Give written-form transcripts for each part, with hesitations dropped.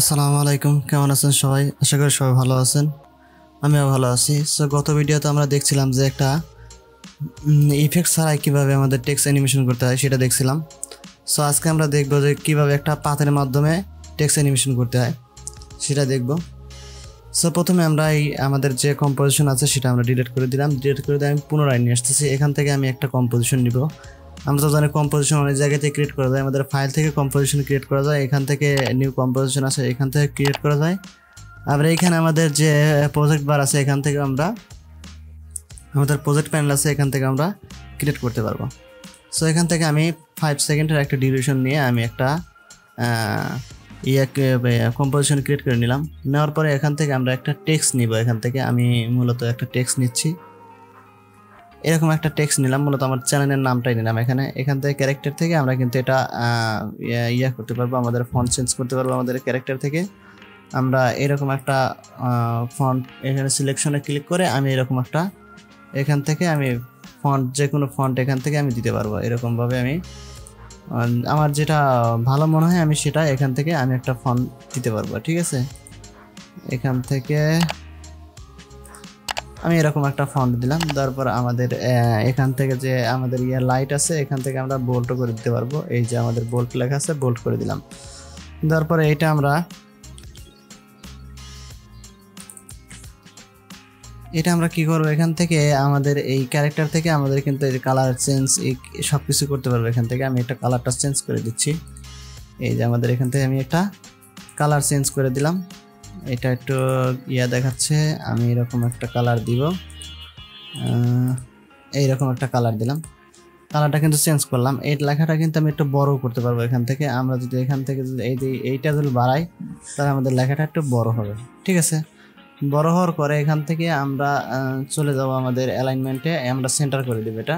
আসসালামু আলাইকুম, কেমন আছেন সবাই? আশা করি সবাই ভালো আছেন। আমিও ভালো আছি। সো গত ভিডিওতে আমরা দেখছিলাম যে একটা ইফেক্ট ছাড়াই কীভাবে আমাদের টেক্সট অ্যানিমেশন করতে হয় সেটা দেখছিলাম। সো আজকে আমরা দেখব যে কীভাবে একটা পাথের মাধ্যমে টেক্সট অ্যানিমেশন করতে হয় সেটা দেখব। সো প্রথমে আমরা আমাদের যে কম্পোজিশন আছে সেটা আমরা ডিলিট করে দিলাম। ডিলিট করে দিয়ে আমি পুনরায় নিয়ে আসতেছি। এখান থেকে আমি একটা কম্পোজিশন নিব। আমরা তো জানি কম্পোজিশন অনেক জায়গাতে ক্রিয়েট করা যায়। আমাদের ফাইল থেকে কম্পোজিশন ক্রিয়েট করা যায়, এখান থেকে নিউ কম্পোজিশন আছে এখান থেকে ক্রিয়েট করা যায়। আমরা এখানে আমাদের যে প্রজেক্ট বার আছে এখান থেকে আমাদের প্রজেক্ট প্যানেল আছে এখান থেকে আমরা ক্রিয়েট করতে পারবো। সো এখান থেকে আমি 5 সেকেন্ডের একটা ডিউরেশন নিয়ে আমি একটা কম্পোজিশন ক্রিয়েট করে নিলাম। নেওয়ার পরে এখান থেকে আমরা একটা টেক্সট নিব। এখান থেকে আমি মূলত একটা টেক্সট নিচ্ছি। এরকম একটা টেক্সট নিলাম, মূলত আমার চ্যানেলের নামটাই নিলাম। এখান থেকে ক্যারেক্টার থেকে আমরা কিন্তু এটা করতে পারবো, আমাদের ফন্ট চেঞ্জ করতে পারবো। আমাদের ক্যারেক্টার থেকে আমরা এরকম একটা ফন্ট এখানে সিলেকশনে ক্লিক করে আমি এরকম একটা এখান থেকে আমি ফন্ট যে কোনো ফন্ট এখান থেকে আমি দিতে পারবো। এরকমভাবে আমি আমার যেটা ভালো মনে হয় আমি সেটা এখান থেকে আমি একটা ফন্ট দিতে পারবো। ঠিক আছে, এখান থেকে আমি এরকম একটা ফন্ট দিলাম। তারপর আমাদের এখান থেকে যে আমাদের লাইট আছে এখান থেকে আমরা বোল্ড করে দিতে পারবো। এই যে আমাদের বোল্ড লেখা আছে, বোল্ড করে দিলাম। তারপরে এটা আমরা কি করবো, এখান থেকে আমাদের এই ক্যারেক্টার থেকে আমাদের কিন্তু এই কালার চেঞ্জ সব কিছু করতে পারবো। এখান থেকে আমি একটা কালারটা চেঞ্জ করে দিচ্ছি। এই যে আমাদের এখান থেকে আমি একটা কালার চেঞ্জ করে দিলাম। এটা একটু দেখাচ্ছে, আমি এরকম একটা কালার দিব। এইরকম একটা কালার দিলাম, কালারটা কিন্তু চেঞ্জ করলাম। এই লেখাটা কিন্তু আমি একটু বড় করতে পারবো। এখান থেকে আমরা যদি এখান থেকে যদি এইটা যদি বাড়াই তাহলে আমাদের লেখাটা একটু বড় হবে। ঠিক আছে, বড় হওয়ার পরে এখান থেকে আমরা চলে যাব আমাদের অ্যালাইনমেন্টে, আমরা সেন্টার করে দেব। এটা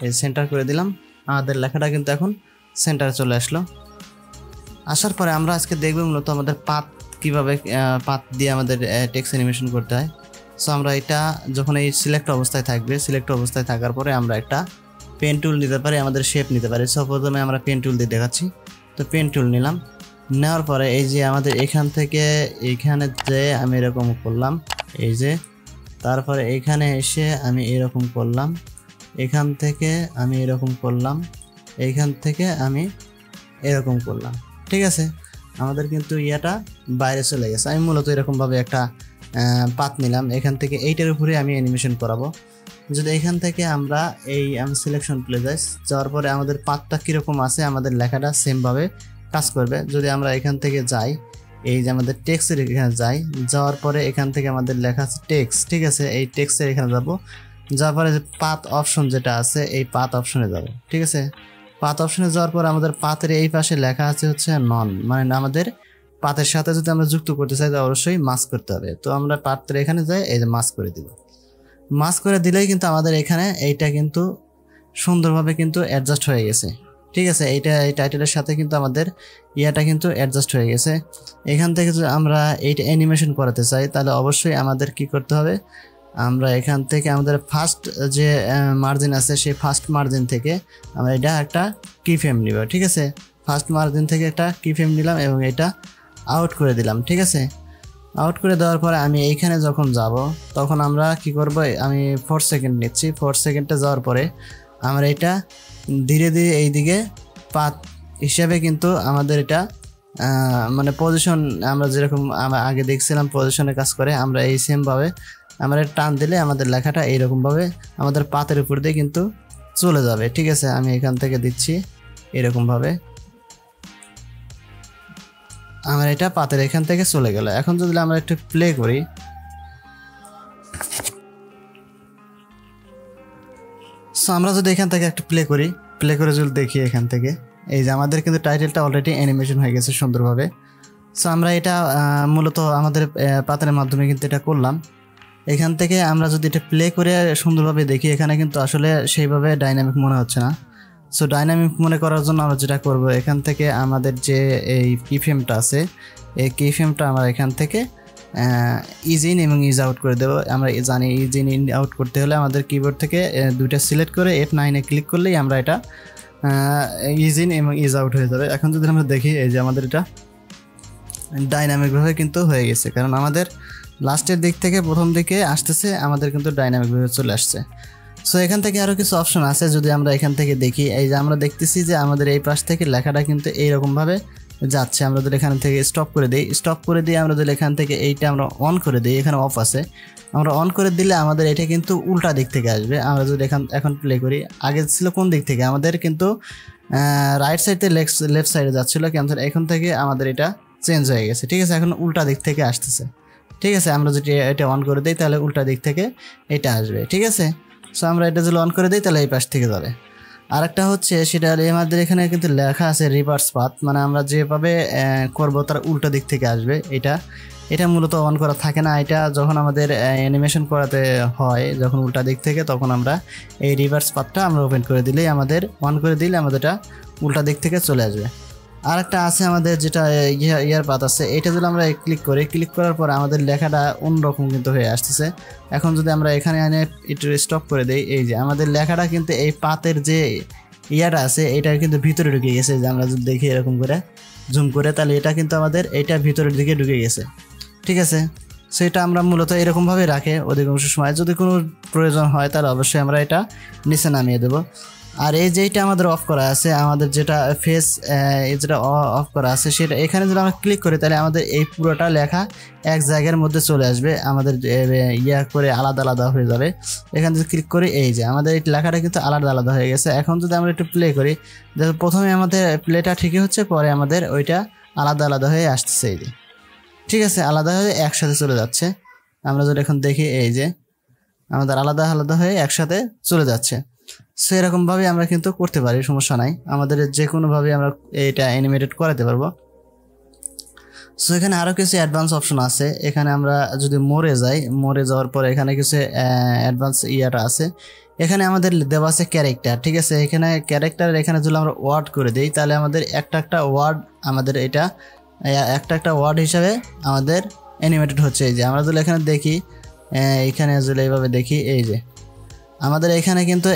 এই সেন্টার করে দিলাম। আমাদের লেখাটা কিন্তু এখন সেন্টারে চলে আসলো। আসার পরে আমরা আজকে দেখব মূলত আমাদের পাথ কীভাবে পাথ দিয়ে আমাদের টেক্সট অ্যানিমেশন করতে হয়। সো আমরা এটা যখন এই সিলেক্ট অবস্থায় থাকবে, সিলেক্ট অবস্থায় থাকার পরে আমরা একটা পেন টুল নিতে পারি, আমাদের শেপ নিতে পারি। সো প্রথমে আমরা পেন টুল দিয়ে দেখাচ্ছি। তো পেন টুল নিলাম, নেওয়ার পরে এই যে আমাদের এখান থেকে এইখানে যে আমি এরকম করলাম, এই যে তারপরে এখানে এসে আমি এরকম করলাম, এখান থেকে আমি এরকম করলাম, এইখান থেকে আমি এরকম করলাম। ঠিক আছে, আমাদের কিন্তু বাইরে চলে গেছে। আমি মূলত এরকমভাবে একটা পাত নিলাম, এখান থেকে এইটার উপরে আমি অ্যানিমেশন করাবো। যদি এখান থেকে আমরা আমি সিলেকশন প্লে যাওয়ার পরে আমাদের পাতটা কীরকম আছে, আমাদের লেখাটা সেমভাবে কাজ করবে। যদি আমরা এখান থেকে যাই, এই যে আমাদের টেক্সটের এখানে যাওয়ার পরে এখান থেকে আমাদের লেখা আছে টেক্সট। ঠিক আছে, এই টেক্সটের এখানে যাবো, যাওয়ার পরে যে পাথ অপশন যেটা আছে এই পাথ অপশনে যাব। ঠিক আছে, পাথ অপশনে যাওয়ার পর আমাদের পাথের এই পাশে লেখা আছে হচ্ছে নন, মানে আমাদের পাথের সাথে যদি আমরা যুক্ত করতে চাই তো অবশ্যই মাস্ক করতে হবে। তো আমরা পাথের এখানে যাই, এই যে মাস্ক করে দিব। মাস্ক করে দিলেই কিন্তু আমাদের এখানে এইটা কিন্তু সুন্দরভাবে কিন্তু অ্যাডজাস্ট হয়ে গেছে। ঠিক আছে, এই টাইটেলের সাথে কিন্তু আমাদের কিন্তু অ্যাডজাস্ট হয়ে গেছে। এখান থেকে যদি আমরা এইটা অ্যানিমেশন করাতে চাই তাহলে অবশ্যই আমাদের কি করতে হবে, আমরা এখান থেকে আমাদের ফার্স্ট যে মার্জিন আছে সেই ফার্স্ট মার্জিন থেকে আমরা এটা একটা কি ফ্রেম নিব। ঠিক আছে, ফার্স্ট মার্জিন থেকে একটা কি ফ্রেম নিলাম এবং এটা আউট করে দিলাম। ঠিক আছে, আউট করে দেওয়ার পরে আমি এইখানে যখন যাব তখন আমরা কি করব, আমি 4 সেকেন্ড নিচ্ছি। 4 সেকেন্ডে যাওয়ার পরে আমরা এটা ধীরে ধীরে এইদিকে পাথ হিসাবে কিন্তু আমাদের এটা মানে পজিশন আমরা যেরকম আগে দেখছিলাম পজিশনে কাজ করে, আমরা এই সেমভাবে আমরা টান দিলে আমাদের লেখাটা এইরকমভাবে আমাদের পাতের উপর দিয়ে কিন্তু চলে যাবে। ঠিক আছে, আমি এখান থেকে দিচ্ছি এরকমভাবে, আমার এটা পাতের এখান থেকে চলে গেল। এখন যদি আমরা একটু প্লে করি, সো আমরা যদি এখান থেকে একটু প্লে করে যদি দেখি এখান থেকে এই যে আমাদের কিন্তু টাইটেলটা অলরেডি অ্যানিমেশন হয়ে গেছে সুন্দরভাবে। সো আমরা এটা মূলত আমাদের পাতের মাধ্যমে কিন্তু এটা করলাম। এখান থেকে আমরা যদি এটা প্লে করে সুন্দরভাবে দেখি এখানে কিন্তু আসলে সেইভাবে ডাইনামিক মনে হচ্ছে না। সো ডাইনামিক মনে করার জন্য আমরা যেটা করব, এখান থেকে আমাদের যে এই কি ফ্রেমটা আছে এই কি ফ্রেমটা আমরা এখান থেকে ইজ ইন এবং ইজ আউট করে দেবো। আমরা জানি ইজ ইন আউট করতে হলে আমাদের কিবোর্ড থেকে দুইটা সিলেক্ট করে F9-এ ক্লিক করলেই আমরা এটা ইজ ইন এবং ইজ আউট হয়ে যাবে। এখন যদি আমরা দেখি এই যে আমাদের এটা ডাইনামিকভাবে কিন্তু হয়ে গেছে, কারণ আমাদের লাস্টের দিক থেকে প্রথম দিকে আসতেছে আমাদের কিন্তু ডাইনামিকভাবে চলে আসছে। সো এখান থেকে আরও কিছু অপশন আছে, যদি আমরা এখান থেকে দেখি, এই যে আমরা দেখতেছি যে আমাদের এই পাশ থেকে লেখাটা কিন্তু এইরকমভাবে যাচ্ছে। আমরা যদি এখান থেকে স্টপ করে দিই, আমরা যদি এখান থেকে এইটা আমরা অন করে দিই, এখানে অফ আছে, আমরা অন করে দিলে আমাদের এটা কিন্তু উল্টা দিক থেকে আসবে। আমরা যদি এখন প্লে করি, আগে ছিল কোন দিক থেকে, আমাদের কিন্তু রাইট সাইড থেকে লেফট সাইডে যাচ্ছিলো, কিন্তু এখন থেকে আমাদের এটা চেঞ্জ হয়ে গেছে। ঠিক আছে, এখন উল্টা দিক থেকে আসতেছে। ঠিক আছে, আমরা যদি এটা অন করে দিই তাহলে উল্টা দিক থেকে এটা আসবে। ঠিক আছে, সো আমরা এটা যদি অন করে দিই তাহলে এই পাশ থেকে যাবে। আরেকটা হচ্ছে সেটা আমাদের এখানে কিন্তু লেখা আছে রিভার্স পাথ, মানে আমরা যেভাবে করবো তার উল্টো দিক থেকে আসবে। এটা মূলত অন করা থাকে না, এটা যখন আমাদের অ্যানিমেশন করাতে হয় যখন উল্টা দিক থেকে, তখন আমরা এই রিভার্স পাথটা আমরা ওপেন করে দিলেই আমাদের অন করে দিলে আমাদের এটা উল্টা দিক থেকে চলে আসবে। আরেকটা আছে আমাদের যেটা ইয়ার পাথ আছে, এটা যদি আমরা ক্লিক করার পর আমাদের লেখাটা অন্যরকম কিন্তু হয়ে আসতেছে। এখন যদি আমরা এখানে এনে একটু স্টপ করে দিই, এই যে আমাদের লেখাটা কিন্তু এই পাতের যে ইয়াটা আছে এটা কিন্তু ভিতরে ঢুকে গেছে। যে আমরা যদি দেখি এরকম করে জুম করে, তাহলে এটা কিন্তু আমাদের এইটা ভিতরের দিকে ঢুকে গেছে। ঠিক আছে, সেটা আমরা মূলত এরকমভাবে রাখে অধিকাংশ সময়। যদি কোনো প্রয়োজন হয় তাহলে অবশ্যই আমরা এটা নিচে নামিয়ে দেবো। আর এই যেটা আমাদের অফ করা আছে, আমাদের যেটা ফেস যেটা অফ করা আছে, সেটা এখানে যদি আমরা ক্লিক করি তাহলে আমাদের এই পুরোটা লেখা এক জায়গার মধ্যে চলে আসবে, আমাদের ইয়া করে আলাদা আলাদা হয়ে যাবে। এখানে যদি ক্লিক করি, এই যে আমাদের এই লেখাটা কিন্তু আলাদা আলাদা হয়ে গেছে। এখন যদি আমরা একটু প্লে করি, প্রথমে আমাদের প্লেটা ঠিকই হচ্ছে, পরে আমাদের ওইটা আলাদা আলাদা হয়ে আসতেছে। এই যে ঠিক আছে, আলাদা হয়ে একসাথে চলে যাচ্ছে। আমরা যদি এখন দেখি, এই যে আমাদের আলাদা আলাদা হয়ে একসাথে চলে যাচ্ছে। সো এরকমভাবে আমরা কিন্তু করতে পারি, সমস্যা নাই, আমাদের যে কোনোভাবে আমরা এটা অ্যানিমেটেড করাতে পারবো। সো এখানে আরও কিছু অ্যাডভান্স অপশন আছে। এখানে আমরা যদি মরে যাওয়ার পরে এখানে কিছু অ্যাডভান্স ইয়াটা আছে। এখানে আমাদের দেওয়া আছে ক্যারেক্টার। ঠিক আছে, এখানে ক্যারেক্টার এখানে যদি আমরা ওয়ার্ড করে দিই তাহলে আমাদের একটা ওয়ার্ড আমাদের এটা একটা ওয়ার্ড হিসাবে আমাদের অ্যানিমেটেড হচ্ছে। এই যে আমরা যদি এখানে দেখি, এখানে যদি এইভাবে দেখি, এই যে আমাদের এখানে কিন্তু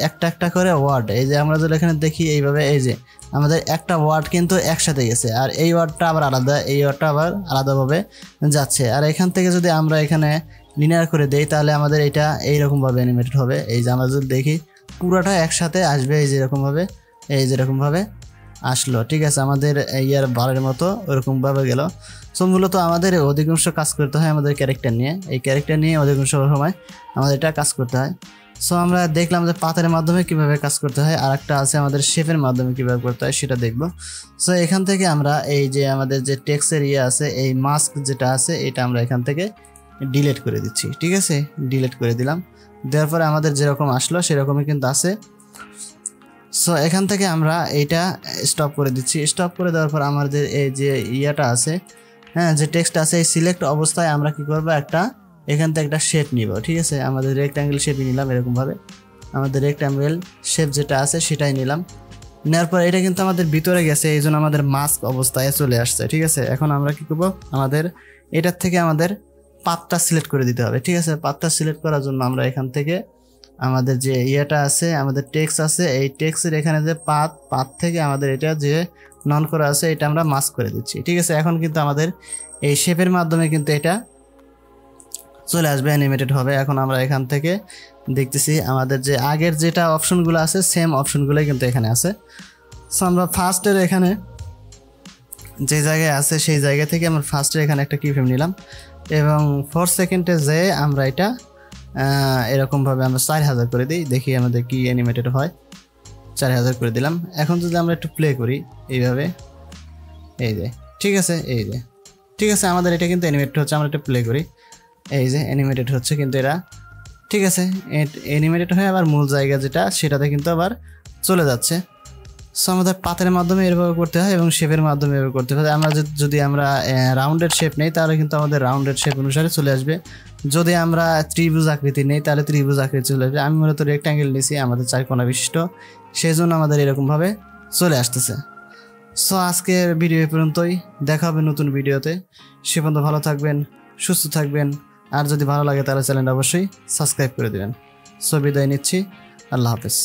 একটা করে ওয়ার্ড, এই যে আমরা যদি এখানে দেখি এইভাবে, এই যে আমাদের একটা ওয়ার্ড কিন্তু একসাথে গেছে, আর এই ওয়ার্ডটা আবার আলাদা, এই ওয়ার্ডটা আবার আলাদাভাবে যাচ্ছে। আর এখান থেকে যদি আমরা এখানে লিনিয়ার করে দেই তাহলে আমাদের এটা এইরকমভাবে অ্যানিমেটেড হবে। এই যে আমরা যদি দেখি পুরোটা একসাথে আসবে, এই যেরকমভাবে আসলো। ঠিক আছে, আমাদের ইয়ার বারের মতো ওরকমভাবে গেল। সো মূলত আমাদের অধিকাংশ কাজ করতে হয় আমাদের ক্যারেক্টার নিয়ে, এই ক্যারেক্টার নিয়ে অধিকাংশ সময় আমাদের এটা কাজ করতে হয়। সো আমরা দেখলাম যে পাথরের মাধ্যমে কীভাবে কাজ করতে হয়, আর একটা আছে আমাদের শেপের মাধ্যমে কীভাবে করতে হয় সেটা দেখব। সো এখান থেকে আমরা এই যে আমাদের যে টেক্সটের আছে, এই মাস্ক যেটা আছে, এটা আমরা এখান থেকে ডিলিট করে দিচ্ছি। ঠিক আছে, ডিলিট করে দিলাম, দেওয়ার পরে আমাদের যেরকম আসলো সেরকমই কিন্তু আছে। সো এখান থেকে আমরা এইটা স্টপ করে দিচ্ছি। স্টপ করে দেওয়ার পর আমাদের এই যে ইয়াটা আছে, হ্যাঁ, যে টেক্সট আছে, এই সিলেক্ট অবস্থায় আমরা কি করব, এখান থেকে একটা শেপ নিব। ঠিক আছে, আমাদের রেক্ট্যাঙ্গেল শেপই নিলাম, এরকমভাবে আমাদের রেক্ট্যাঙ্গেল শেপ যেটা আছে সেটাই নিলাম। নেওয়ার পর এটা কিন্তু আমাদের ভিতরে গেছে, এই জন্য আমাদের মাস্ক অবস্থায় চলে আসছে। ঠিক আছে, এখন আমরা কি করব, আমাদের এটার থেকে আমাদের পাথটা সিলেক্ট করে দিতে হবে। ঠিক আছে, পাথটা সিলেক্ট করার জন্য আমরা এখান থেকে আমাদের যে ইয়েটা আছে, আমাদের টেক্সট আছে, এই টেক্সটের এখানে যে পাথ থেকে আমাদের এটা যে নন করা আছে এটা আমরা মাস্ক করে দিচ্ছি। ঠিক আছে, এখন কিন্তু আমাদের এই শেপের মাধ্যমে কিন্তু এটা চলে আসবে, অ্যানিমেটেড হবে। এখন আমরা এখান থেকে দেখতেছি আমাদের যে আগের যেটা অপশনগুলো আছে সেম অপশনগুলোই কিন্তু এখানে আছে। সো আমরা ফার্স্টের এখানে যে জায়গায় আছে সেই জায়গা থেকে আমরা ফার্স্টের এখানে একটা কি ফ্রেম নিলাম, এবং 4 সেকেন্ডে যে আমরা এটা এরকমভাবে আমরা 4000 করে দিই, দেখি আমাদের কি অ্যানিমেটেড হয়। 4000 করে দিলাম। এখন যদি আমরা একটু প্লে করি এইভাবে, এই যে ঠিক আছে, এই যে ঠিক আছে, আমাদের এটা কিন্তু অ্যানিমেটেড হচ্ছে। আমরা একটু প্লে করি, এই যে অ্যানিমেটেড হচ্ছে কিন্তু এরা। ঠিক আছে, অ্যানিমেটেড হয়ে আবার মূল জায়গা যেটা সেটাতে কিন্তু আবার চলে যাচ্ছে। সো আমাদের পাথরের মাধ্যমে এভাবে করতে হয় এবং শেপের মাধ্যমে এভাবে করতে হয়। আমরা যদি আমরা রাউন্ডেড শেপ নেই তাহলে কিন্তু আমাদের রাউন্ডেড শেপ অনুসারে চলে আসবে। যদি আমরা ত্রিভুজ আকৃতি নেই তাহলে ত্রিভুজ আকৃতি চলে আসবে। আমি মূলত রেক্ট্যাঙ্গেল নিয়েছি, আমাদের 4 কোণা বিশিষ্ট, সেই জন্য আমাদের এরকমভাবে চলে আসতেছে। সো আজকের ভিডিও এই পর্যন্তই, দেখা হবে নতুন ভিডিওতে। সে পর্যন্ত ভালো থাকবেন, সুস্থ থাকবেন, আর যদি ভালো লাগে তাহলে চ্যানেলটা অবশ্যই সাবস্ক্রাইব করে দেবেন। সো বিদায় নিচ্ছি, আল্লাহ হাফেজ।